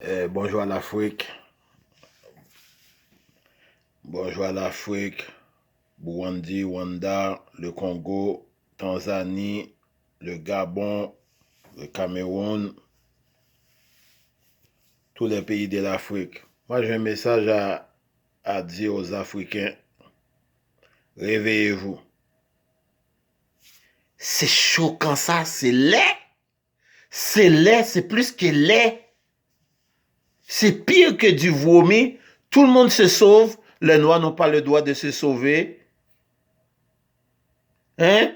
Bonjour à l'Afrique. Bonjour à l'Afrique. Burundi, Rwanda, le Congo, Tanzanie, le Gabon, le Cameroun, tous les pays de l'Afrique. Moi, j'ai un message à dire aux Africains. Réveillez-vous. C'est choquant ça, c'est laid. C'est laid, c'est plus que laid. C'est pire que du vomi. Tout le monde se sauve. Les Noirs n'ont pas le droit de se sauver. Hein?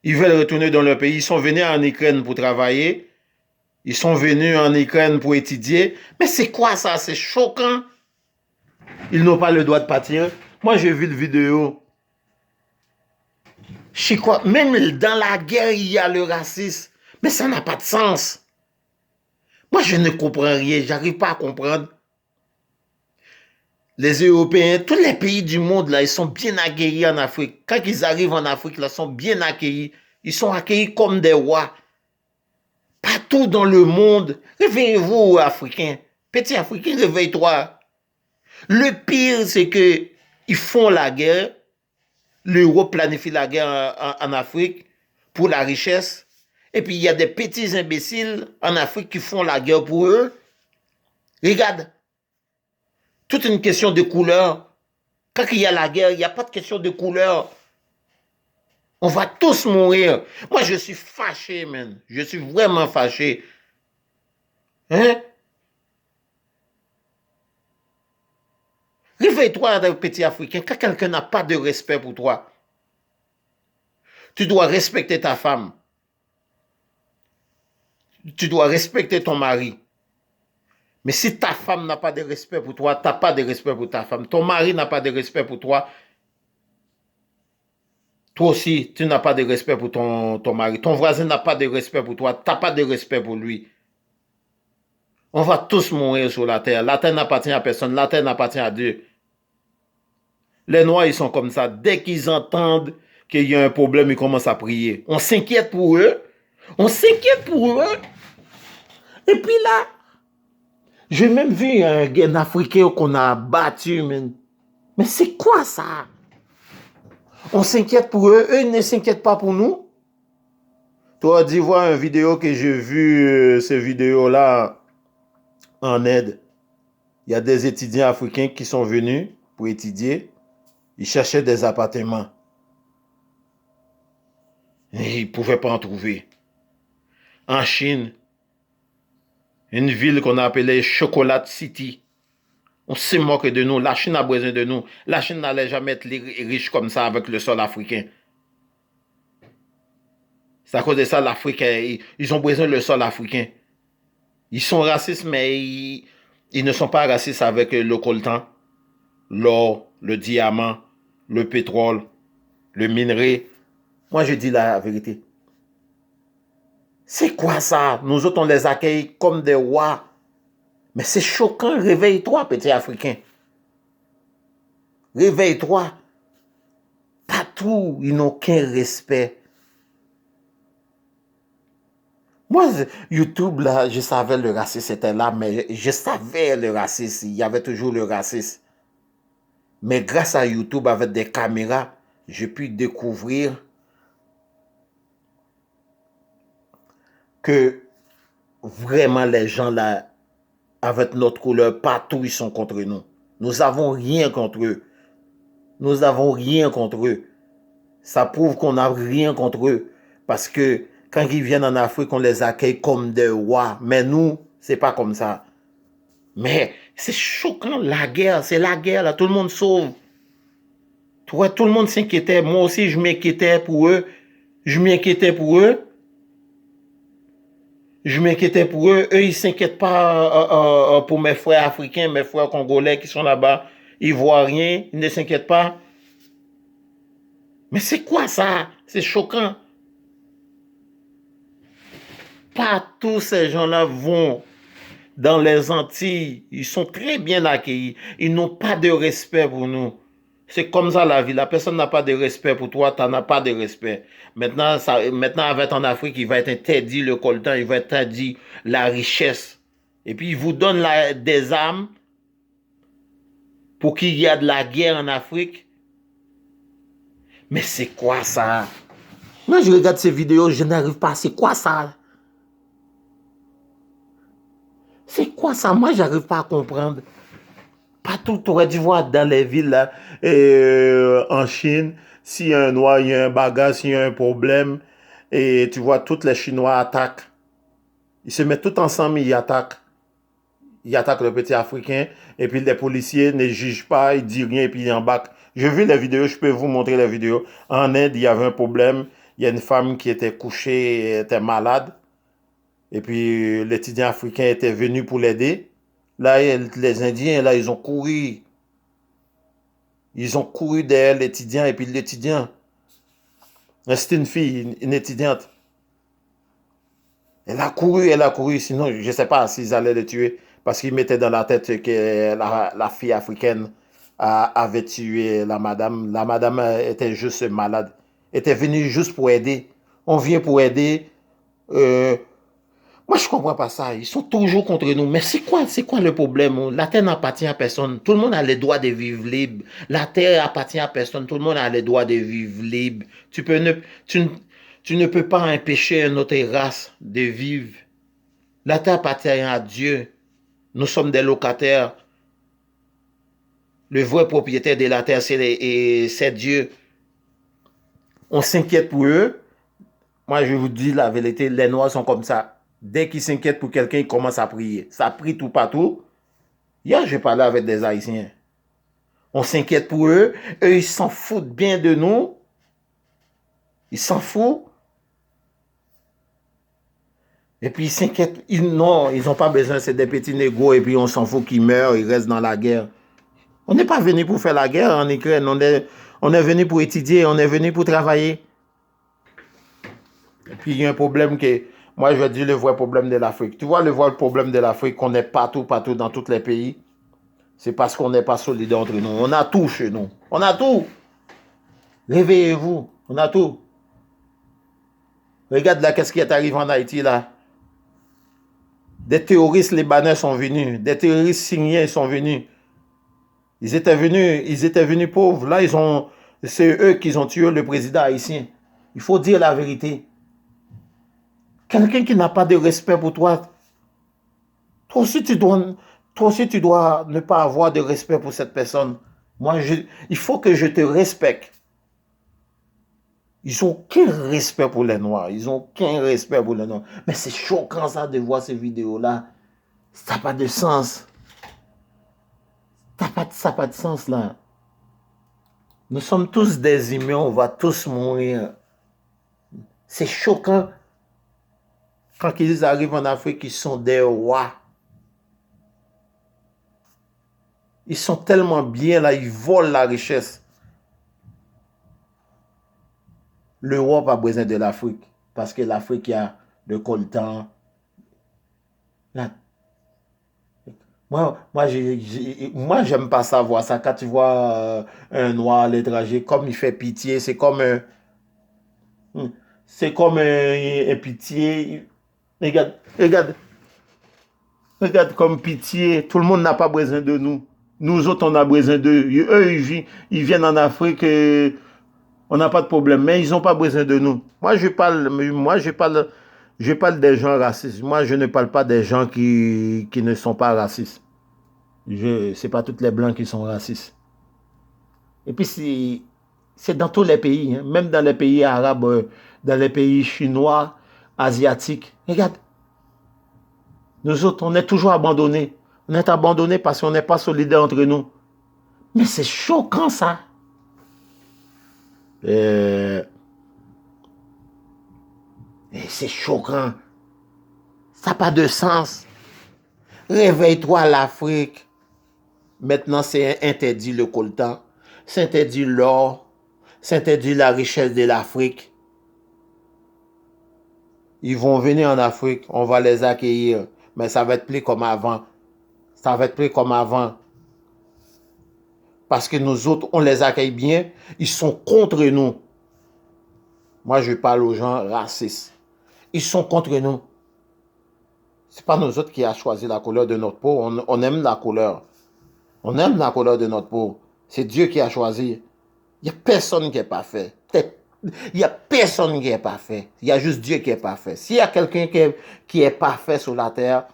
Ils veulent retourner dans leur pays. Ils sont venus en Ukraine pour travailler. Ils sont venus en Ukraine pour étudier. Mais c'est quoi ça? C'est choquant. Ils n'ont pas le droit de partir. Moi, j'ai vu la vidéo. Je sais quoi? Même dans la guerre, il y a le racisme. Mais ça n'a pas de sens. Moi, je ne comprends rien. J'arrive pas à comprendre. Les Européens, tous les pays du monde, là, ils sont bien accueillis en Afrique. Quand ils arrivent en Afrique, là, ils sont bien accueillis. Ils sont accueillis comme des rois. Partout dans le monde. Réveillez-vous, Africains. Petit Africain, réveille-toi. Le pire, c'est que ils font la guerre. L'Europe planifie la guerre en Afrique pour la richesse. Et puis, il y a des petits imbéciles en Afrique qui font la guerre pour eux. Regarde. Toute une question de couleur. Quand il y a la guerre, il n'y a pas de question de couleur. On va tous mourir. Moi, je suis fâché, man. Je suis vraiment fâché. Hein? Réveille-toi, petit Africain. Quand quelqu'un n'a pas de respect pour toi, tu dois respecter ta femme. Tu dois respecter ton mari. Mais si ta femme n'a pas de respect pour toi, tu n'as pas de respect pour ta femme. Ton mari n'a pas de respect pour toi. Toi aussi, tu n'as pas de respect pour ton mari. Ton voisin n'a pas de respect pour toi. Tu n'as pas de respect pour lui. On va tous mourir sur la terre. La terre n'appartient à personne. La terre n'appartient à Dieu. Les Noirs, ils sont comme ça. Dès qu'ils entendent qu'il y a un problème, ils commencent à prier. On s'inquiète pour eux. On s'inquiète pour eux. Et puis là, j'ai même vu un Africain qu'on a battu. Mais c'est quoi ça? On s'inquiète pour eux. Eux ne s'inquiètent pas pour nous. Toi, dis voir une vidéo que j'ai vu, ces vidéos-là en aide. Il y a des étudiants africains qui sont venus pour étudier. Ils cherchaient des appartements. Et ils ne pouvaient pas en trouver. En Chine, une ville qu'on a appelée Chocolat City. On se moque de nous. La Chine a besoin de nous. La Chine n'allait jamais être riche comme ça avec le sol africain. C'est à cause de ça l'Afrique, ils ont besoin du sol africain. Ils sont racistes, mais ils ne sont pas racistes avec le coltan, l'or, le diamant, le pétrole, le minerai. Moi, je dis la vérité. C'est quoi ça? Nous autres, on les accueille comme des rois. Mais c'est choquant. Réveille-toi, petit Africain. Réveille-toi. Partout, ils n'ont aucun respect. Moi, YouTube, là, je savais le racisme était là, mais je savais le racisme. Il y avait toujours le racisme. Mais grâce à YouTube, avec des caméras, j'ai pu découvrir que vraiment les gens là, avec notre couleur, partout, ils sont contre nous. Nous n'avons rien contre eux. Nous n'avons rien contre eux. Ça prouve qu'on n'a rien contre eux. Parce que quand ils viennent en Afrique, on les accueille comme des rois. Mais nous, c'est pas comme ça. Mais c'est choquant, la guerre, c'est la guerre, là, tout le monde sauve. Toi, tout le monde s'inquiétait. Moi aussi, je m'inquiétais pour eux. Je m'inquiétais pour eux. Je m'inquiétais pour eux. Eux, ils ne s'inquiètent pas pour mes frères africains, mes frères congolais qui sont là-bas. Ils ne voient rien, ils ne s'inquiètent pas. Mais c'est quoi ça? C'est choquant. Pas tous ces gens-là vont dans les Antilles. Ils sont très bien accueillis. Ils n'ont pas de respect pour nous. C'est comme ça la vie. La personne n'a pas de respect pour toi, tu n'en as pas de respect. Maintenant, avec en Afrique, il va être interdit le coltan, il va être interdit la richesse. Et puis, ils vous donnent des armes pour qu'il y ait de la guerre en Afrique. Mais c'est quoi ça? Moi, je regarde ces vidéos, je n'arrive pas. C'est quoi ça? C'est quoi ça? Moi, je n'arrive pas à comprendre. Partout, tu aurais dû voir dans les villes, là, en Chine, s'il y a un noir, il y a un bagage, s'il y a un problème, et tu vois, tous les Chinois attaquent. Ils se mettent tous ensemble, ils attaquent. Ils attaquent le petit Africain, et puis les policiers ne jugent pas, ils disent rien, et puis ils embarquent. J'ai vu les vidéos, je peux vous montrer les vidéos. En Inde, il y avait un problème. Il y a une femme qui était couchée, était malade. Et puis l'étudiant africain était venu pour l'aider. Là, les Indiens, là, ils ont couru. Ils ont couru derrière l'étudiant, et puis l'étudiant, c'était une fille, une étudiante. Elle a couru, sinon je ne sais pas s'ils allaient le tuer. Parce qu'ils mettaient dans la tête que la fille africaine avait tué la madame. La madame était juste malade. Était venue juste pour aider. On vient pour aider. Moi, je ne comprends pas ça. Ils sont toujours contre nous. Mais c'est quoi le problème? La terre n'appartient à personne. Tout le monde a le droit de vivre libre. La terre appartient à personne. Tout le monde a le droit de vivre libre. Tu ne peux pas empêcher une autre race de vivre. La terre appartient à Dieu. Nous sommes des locataires. Le vrai propriétaire de la terre, c'est Dieu. On s'inquiète pour eux. Moi, je vous dis la vérité, les Noirs sont comme ça. Dès qu'ils s'inquiètent pour quelqu'un, ils commencent à prier. Ça prie tout partout. Hier, j'ai parlé avec des Haïtiens. On s'inquiète pour eux. Eux, ils s'en foutent bien de nous. Ils s'en foutent. Et puis, ils s'inquiètent. Non, ils n'ont pas besoin. C'est des petits négos. Et puis, on s'en fout qu'ils meurent. Ils restent dans la guerre. On n'est pas venu pour faire la guerre en Ukraine. On est venu pour étudier. On est venu pour travailler. Et puis, il y a un problème que... Moi, je dis le vrai problème de l'Afrique. Tu vois le vrai problème de l'Afrique, qu'on est partout, dans tous les pays. C'est parce qu'on n'est pas solidaire entre nous. On a tout chez nous. On a tout. Réveillez-vous. On a tout. Regarde là, qu'est-ce qui est arrivé en Haïti, là. Des terroristes libanais sont venus. Des terroristes syriens sont venus. Ils étaient venus pauvres. Là, c'est eux qui ont tué le président haïtien. Il faut dire la vérité. Quelqu'un qui n'a pas de respect pour toi, toi aussi tu dois ne pas avoir de respect pour cette personne. Il faut que je te respecte. Ils n'ont aucun respect pour les Noirs. Ils n'ont aucun respect pour les Noirs. Mais c'est choquant ça de voir ces vidéos-là. Ça n'a pas de sens. Ça n'a pas de sens là. Nous sommes tous des humains, on va tous mourir. C'est choquant. Quand ils arrivent en Afrique, ils sont des rois. Ils sont tellement bien là, ils volent la richesse. L'Europe a besoin de l'Afrique. Parce que l'Afrique, il y a le coltan. Moi, j'aime pas ça, voir ça. Quand tu vois un noir à l'étranger, comme il fait pitié, c'est comme un pitié. Regarde, regarde, regarde comme pitié. Tout le monde n'a pas besoin de nous. Nous autres, on a besoin d'eux. Eux, ils viennent en Afrique, on n'a pas de problème. Mais ils n'ont pas besoin de nous. Je parle des gens racistes. Moi, je ne parle pas des gens qui ne sont pas racistes. C'est pas tous les blancs qui sont racistes. Et puis, c'est dans tous les pays, hein, même dans les pays arabes, dans les pays chinois, asiatiques. Regarde, nous autres, on est toujours abandonnés. On est abandonnés parce qu'on n'est pas solidaires entre nous. Mais c'est choquant, ça. Et c'est choquant. Ça n'a pas de sens. Réveille-toi, l'Afrique. Maintenant, c'est interdit le coltan. C'est interdit l'or. C'est interdit la richesse de l'Afrique. Ils vont venir en Afrique. On va les accueillir. Mais ça va être plus comme avant. Ça va être plus comme avant. Parce que nous autres, on les accueille bien. Ils sont contre nous. Moi, je parle aux gens racistes. Ils sont contre nous. C'est pas nous autres qui a choisi la couleur de notre peau. On aime la couleur. On aime la couleur de notre peau. C'est Dieu qui a choisi. Il n'y a personne qui est parfait. Il n'y a personne qui est parfait. Il y a juste Dieu qui est parfait. S'il y a quelqu'un qui est parfait sur la terre,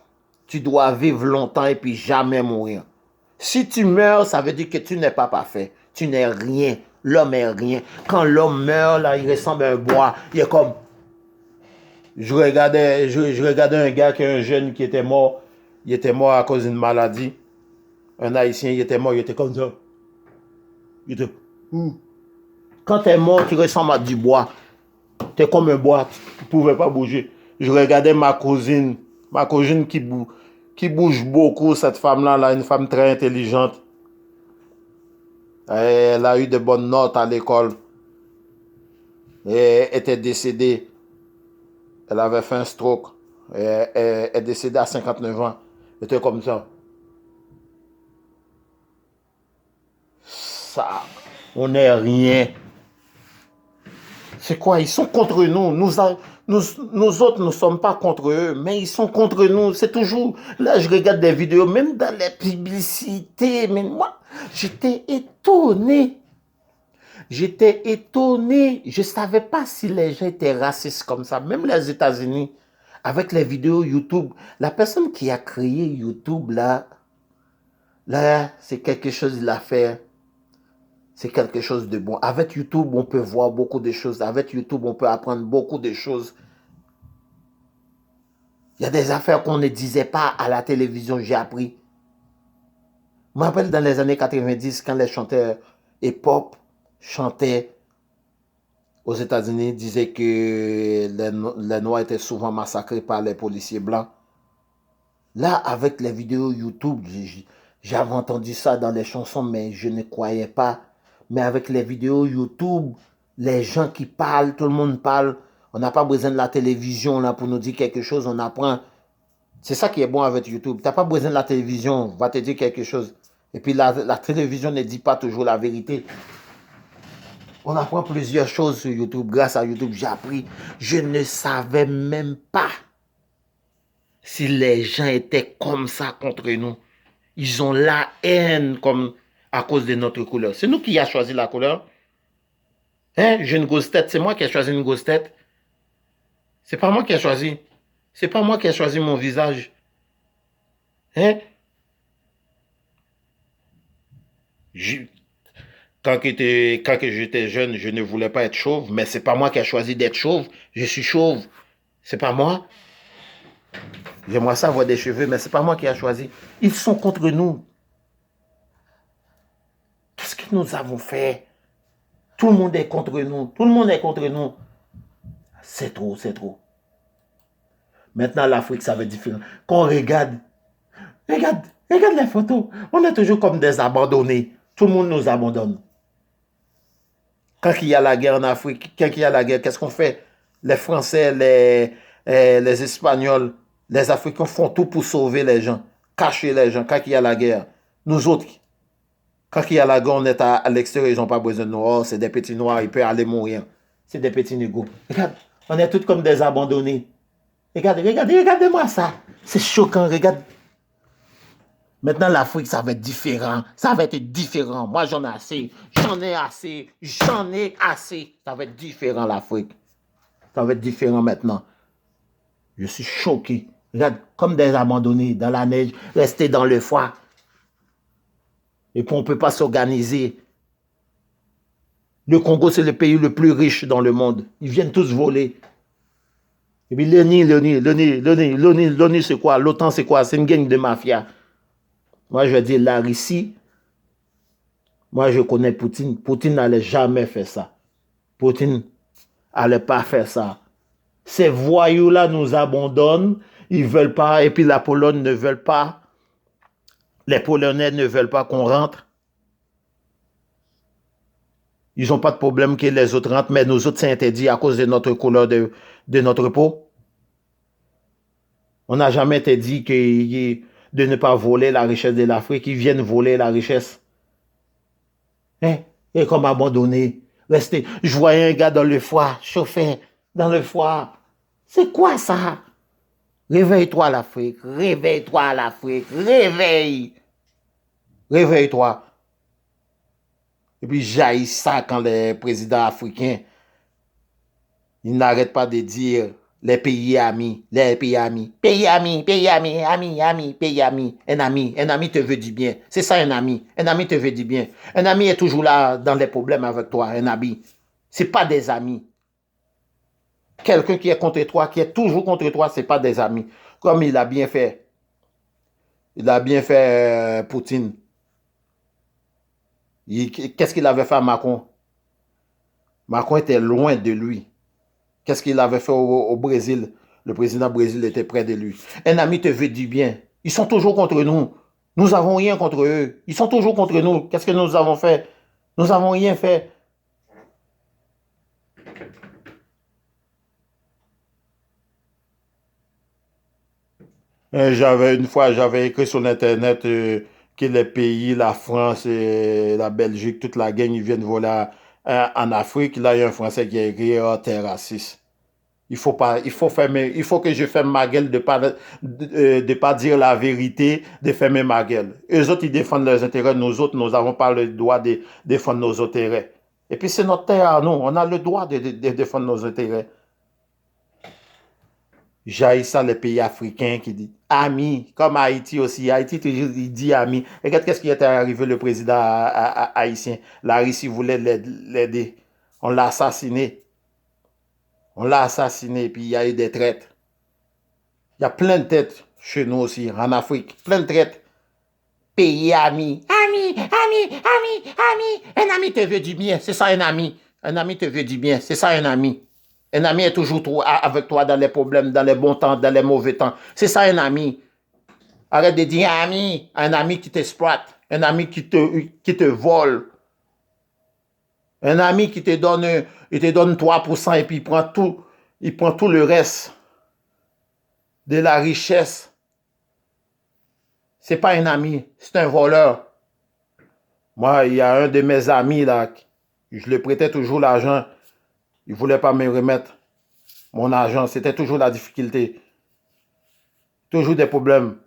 tu dois vivre longtemps et puis jamais mourir. Si tu meurs, ça veut dire que tu n'es pas parfait. Tu n'es rien. L'homme est rien. Quand l'homme meurt, là, il ressemble à un bois. Il est comme... Je regardais un gars, un jeune qui était mort. Il était mort à cause d'une maladie. Un Haïtien, il était mort, il était comme ça. Il était... Quand tu es mort, tu ressembles à du bois. Tu es comme un bois, tu ne pouvais pas bouger. Je regardais ma cousine qui bouge beaucoup, cette femme-là, là, une femme très intelligente. Elle a eu de bonnes notes à l'école. Et elle était décédée. Elle avait fait un stroke. Elle est décédée à 59 ans. Elle était comme ça. Ça, on n'est rien. C'est quoi? Ils sont contre nous. Nous autres, nous ne sommes pas contre eux, mais ils sont contre nous. C'est toujours... Là, je regarde des vidéos, même dans les publicités. Mais moi, j'étais étonné. J'étais étonné. Je ne savais pas si les gens étaient racistes comme ça. Même les États-Unis, avec les vidéos YouTube. La personne qui a créé YouTube, là c'est quelque chose de l'affaire. C'est quelque chose de bon. Avec YouTube, on peut voir beaucoup de choses. Avec YouTube, on peut apprendre beaucoup de choses. Il y a des affaires qu'on ne disait pas à la télévision, j'ai appris. Je me rappelle dans les années 90, quand les chanteurs hip-hop chantaient aux États-Unis, disaient que les Noirs étaient souvent massacrés par les policiers blancs. Là, avec les vidéos YouTube, j'avais entendu ça dans les chansons, mais je ne croyais pas. Mais avec les vidéos YouTube, les gens qui parlent, tout le monde parle. On n'a pas besoin de la télévision là pour nous dire quelque chose, on apprend. C'est ça qui est bon avec YouTube. Tu n'as pas besoin de la télévision, on va te dire quelque chose. Et puis la télévision ne dit pas toujours la vérité. On apprend plusieurs choses sur YouTube. Grâce à YouTube, j'ai appris. Je ne savais même pas si les gens étaient comme ça contre nous. Ils ont la haine comme à cause de notre couleur. C'est nous qui avons choisi la couleur. Hein? J'ai une grosse tête. C'est moi qui ai choisi une grosse tête. C'est pas moi qui ai choisi. C'est pas moi qui ai choisi mon visage. Hein? Quand j'étais jeune, je ne voulais pas être chauve, mais c'est pas moi qui ai choisi d'être chauve. Je suis chauve. C'est pas moi. J'aimerais ça avoir des cheveux, mais c'est pas moi qui ai choisi. Ils sont contre nous. Qu'est-ce que nous avons fait? Tout le monde est contre nous. Tout le monde est contre nous. C'est trop, c'est trop. Maintenant, l'Afrique, ça va être différent. Quand on regarde les photos. On est toujours comme des abandonnés. Tout le monde nous abandonne. Quand il y a la guerre en Afrique, quand il y a la guerre, qu'est-ce qu'on fait? Les Français, les Espagnols, les Africains font tout pour sauver les gens, cacher les gens quand il y a la guerre. Nous autres, quand il y a la guerre, on est à l'extérieur, ils n'ont pas besoin de nous. Oh, c'est des petits noirs, ils peuvent aller mourir. C'est des petits négros. Regarde, on est tous comme des abandonnés. Regardez-moi ça. C'est choquant, regarde. Maintenant, l'Afrique, ça va être différent. Ça va être différent. Moi, j'en ai assez. J'en ai assez. J'en ai assez. Ça va être différent, l'Afrique. Ça va être différent maintenant. Je suis choqué. Regarde, comme des abandonnés dans la neige, restés dans le froid. Et puis, on ne peut pas s'organiser. Le Congo, c'est le pays le plus riche dans le monde. Ils viennent tous voler. Et puis, l'ONU, c'est quoi? L'OTAN, c'est quoi? C'est une gang de mafia. Moi, je vais dire la Russie. Moi, je connais Poutine. Poutine n'allait jamais faire ça. Poutine n'allait pas faire ça. Ces voyous-là nous abandonnent. Ils ne veulent pas. Et puis la Pologne ne veut pas. Les Polonais ne veulent pas qu'on rentre. Ils n'ont pas de problème que les autres rentrent, mais nous autres, c'est interdit à cause de notre couleur de notre peau. On n'a jamais été dit de ne pas voler la richesse de l'Afrique. Ils viennent voler la richesse. Hein? Et comme abandonné. Rester. Je voyais un gars dans le foie, chauffé, dans le foie. C'est quoi ça? Réveille-toi l'Afrique, réveille-toi l'Afrique, réveille-toi. Et puis jaillit ça quand les présidents africains, ils n'arrêtent pas de dire les pays amis, les pays amis. Pays amis, pays amis, amis, pays amis. Un ami te veut du bien. C'est ça un ami. Un ami te veut du bien. Un ami est toujours là dans les problèmes avec toi, un ami. C'est pas des amis. Quelqu'un qui est contre toi, qui est toujours contre toi, c'est pas des amis. Comme il a bien fait. Il a bien fait Poutine. Qu'est-ce qu'il avait fait à Macron? Macron était loin de lui. Qu'est-ce qu'il avait fait au Brésil? Le président Brésil était près de lui. Un ami te veut du bien. Ils sont toujours contre nous. Nous n'avons rien contre eux. Ils sont toujours contre nous. Qu'est-ce que nous avons fait? Nous n'avons rien fait. Une fois, j'avais écrit sur Internet que les pays, la France et la Belgique, toute la gang, ils viennent voler en Afrique. Là, il y a un Français qui a écrit oh, t'es raciste. Il faut pas, il faut que je ferme ma gueule de pas dire la vérité, de fermer ma gueule. Eux autres, ils défendent leurs intérêts. Nous autres, nous n'avons pas le droit de défendre nos intérêts. Et puis, c'est notre terre à nous. On a le droit de défendre nos intérêts. J'haïs ça les pays africains qui disent amis, comme Haïti aussi. Haïti, toujours, il dit amis. Regarde qu'est-ce qui était arrivé le président haïtien. La Russie voulait l'aider. On l'a assassiné. On l'a assassiné, puis il y a eu des traites. Il y a plein de têtes chez nous aussi, en Afrique. Plein de traites. Pays amis. Ami. Un ami te veut du bien. C'est ça un ami. Un ami te veut du bien. C'est ça un ami. Un ami est toujours avec toi dans les problèmes, dans les bons temps, dans les mauvais temps. C'est ça un ami. Arrête de dire ami. Un ami qui t'exploite. Un ami qui te vole. Un ami qui il te donne 3% et puis il prend tout le reste de la richesse. C'est pas un ami, c'est un voleur. Moi, il y a un de mes amis là, je lui prêtais toujours l'argent. Il ne voulait pas me remettre mon argent. C'était toujours la difficulté. Toujours des problèmes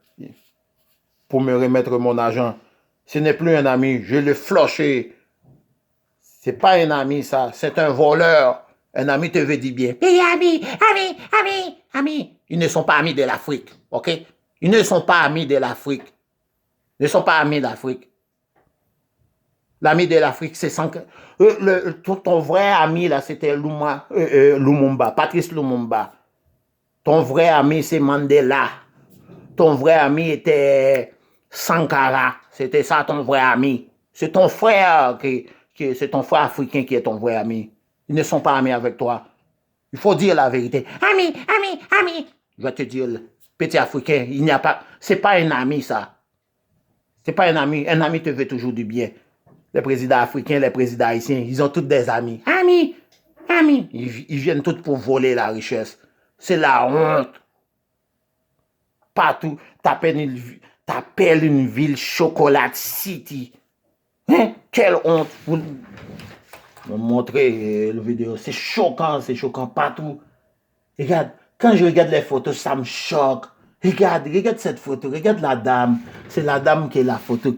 pour me remettre mon argent. Ce n'est plus un ami. Je l'ai flushé. C'est pas un ami, ça. C'est un voleur. Un ami te veut dire bien. Hey, ami. Ils ne sont pas amis de l'Afrique. OK? Ils ne sont pas amis de l'Afrique. Ils ne sont pas amis d'Afrique. L'ami de l'Afrique, c'est sans que... ton vrai ami, là, c'était Lumumba, Patrice Lumumba. Ton vrai ami, c'est Mandela. Ton vrai ami était Sankara. C'était ça, ton vrai ami. C'est ton frère, c'est ton frère africain qui est ton vrai ami. Ils ne sont pas amis avec toi. Il faut dire la vérité. Ami. Je vais te dire, petit Africain, il n'y a pas... C'est pas un ami, ça. C'est pas un ami. Un ami te veut toujours du bien. Les présidents africains, les présidents haïtiens, ils ont tous des amis. Amis. Ils viennent tous pour voler la richesse. C'est la honte. Partout, t'appelles une ville Chocolat City. Hein? Quelle honte. Vous me montrer la vidéo. C'est choquant partout. Regarde, quand je regarde les photos, ça me choque. Regarde cette photo. Regarde la dame. C'est la dame qui est la photo.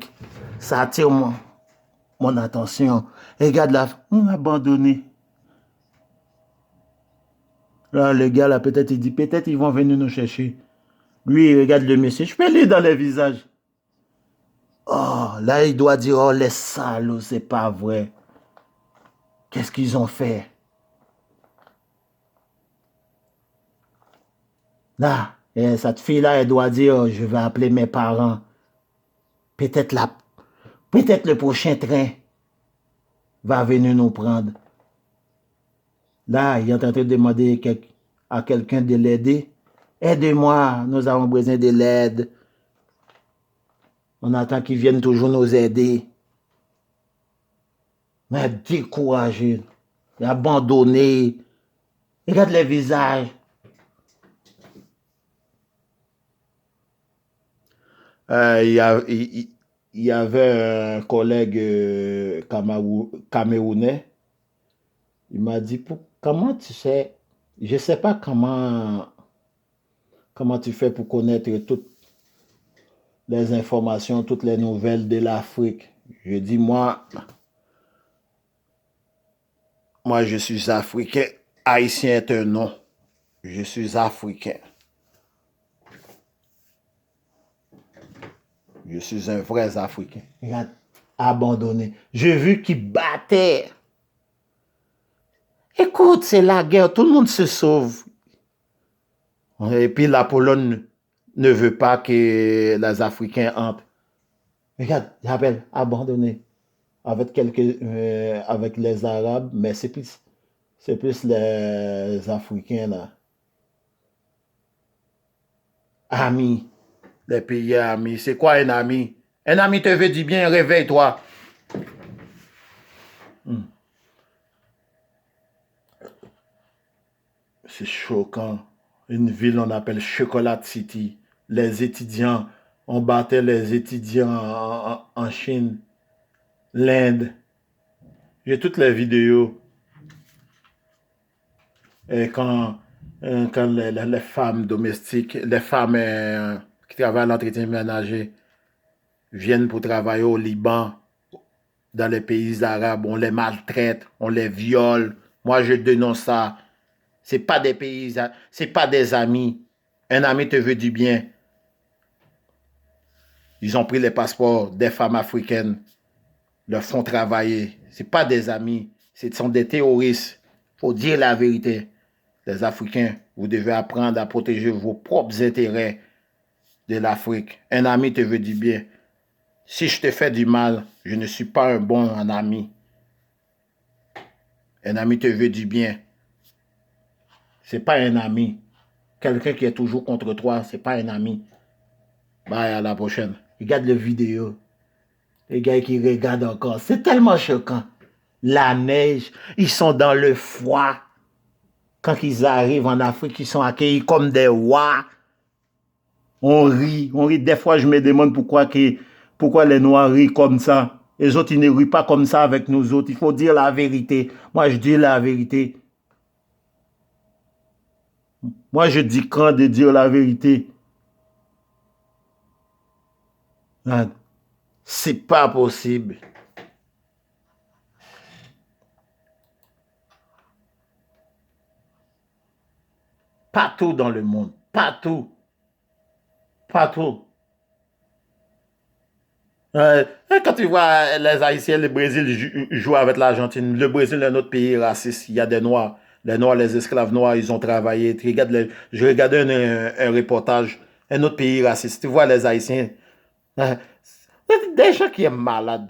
Ça attire mon attention. Regarde là, on m'a abandonné. Là, le gars, là, peut-être, il dit, peut-être ils vont venir nous chercher. Lui, il regarde le monsieur. Je peux lire dans les visages. Oh, là, il doit dire, oh, les salauds, c'est pas vrai. Qu'est-ce qu'ils ont fait? Là, cette fille-là, elle doit dire, oh, je vais appeler mes parents. Peut-être le prochain train va venir nous prendre. Là, il est en train de demander à quelqu'un de l'aider. Aidez-moi, nous avons besoin de l'aide. On attend qu'ils viennent toujours nous aider. Mais découragé, abandonné. Regarde les visages. Il y avait un collègue camerounais. Il m'a dit, comment tu sais, je ne sais pas comment Comment tu fais pour connaître toutes les informations, toutes les nouvelles de l'Afrique? Je dis, moi, je suis africain. Haïtien est un nom. Je suis africain. Je suis un vrai Africain. Regarde, abandonné. J'ai vu qu'il battait. Écoute, c'est la guerre. Tout le monde se sauve. Et puis la Pologne ne veut pas que les Africains entrent. Regarde, j'appelle abandonné. Avec les Arabes, mais c'est plus les Africains là. Amis. Les pays amis. C'est quoi un ami? Un ami te veut dire bien, réveille-toi. C'est choquant. Une ville on appelle Chocolat City. Les étudiants, on battait les étudiants en Chine, l'Inde. J'ai toutes les vidéos. Et quand les femmes domestiques, les femmes qui travaillent à l'entretien ménager viennent pour travailler au Liban, dans les pays arabes, on les maltraite, on les viole. Moi, je dénonce ça. C'est pas des pays, c'est pas des amis. Un ami te veut du bien. Ils ont pris les passeports des femmes africaines, leur font travailler. C'est pas des amis, ce sont des terroristes. Faut dire la vérité. Les Africains, vous devez apprendre à protéger vos propres intérêts de l'Afrique. Un ami te veut du bien. Si je te fais du mal, je ne suis pas un bon ami. Un ami te veut du bien. C'est pas un ami. Quelqu'un qui est toujours contre toi, c'est pas un ami. Bye, à la prochaine. Regarde la vidéo. Les gars qui regardent encore. C'est tellement choquant. La neige, ils sont dans le froid. Quand ils arrivent en Afrique, ils sont accueillis comme des rois. On rit. Des fois, je me demande pourquoi les Noirs rient comme ça. Les autres, ils ne rient pas comme ça avec nous autres. Il faut dire la vérité. Moi, je dis la vérité. Moi, je dis quand de dire la vérité. C'est pas possible. Partout dans le monde. Partout. Partout. Quand tu vois les Haïtiens, le Brésil joue avec l'Argentine. Le Brésil est un autre pays raciste. Il y a des Noirs. Les Noirs, les esclaves noirs, ils ont travaillé. Je regardais un reportage. Un autre pays raciste. Tu vois les Haïtiens. Il y a des gens qui sont malades.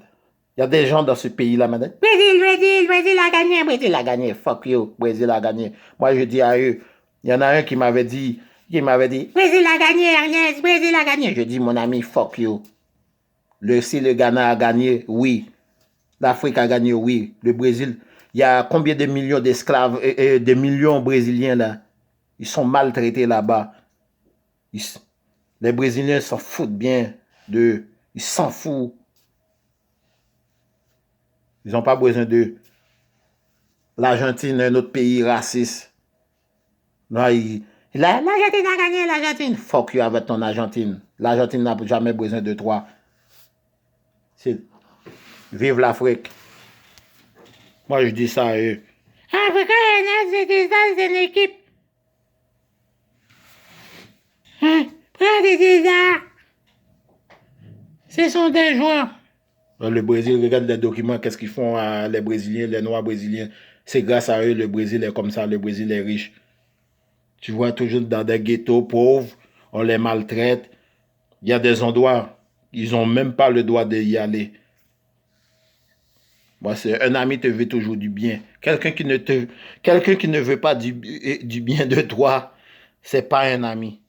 Il y a des gens dans ce pays-là maintenant. Brésil a gagné, Brésil a gagné. Fuck you, Brésil a gagné. Moi, je dis à eux, il y en a un qui m'avait dit, Brésil a gagné, Agnès, Brésil a gagné. Je dis, mon ami, fuck you. Si le Ghana a gagné, oui. L'Afrique a gagné, oui. Le Brésil, il y a combien de millions d'esclaves, de millions brésiliens là? Ils sont maltraités là-bas. Les Brésiliens s'en foutent bien d'eux. Ils s'en foutent. Ils n'ont pas besoin d'eux. L'Argentine est un autre pays raciste. L'Argentine a gagné, l'Argentine. Fuck you avec ton Argentine. L'Argentine n'a jamais besoin de toi. Vive l'Afrique. Moi, je dis ça à eux. Afrique, c'est une équipe. Prends des arts. Ce sont des joueurs. Le Brésil, regarde les documents, qu'est-ce qu'ils font les Brésiliens, les Noirs brésiliens. C'est grâce à eux, le Brésil est comme ça, le Brésil est riche. Tu vois, toujours dans des ghettos pauvres, on les maltraite. Il y a des endroits, ils n'ont même pas le droit d'y aller. Moi, c'est un ami te veut toujours du bien. Quelqu'un qui ne veut pas du bien de toi, c'est pas un ami.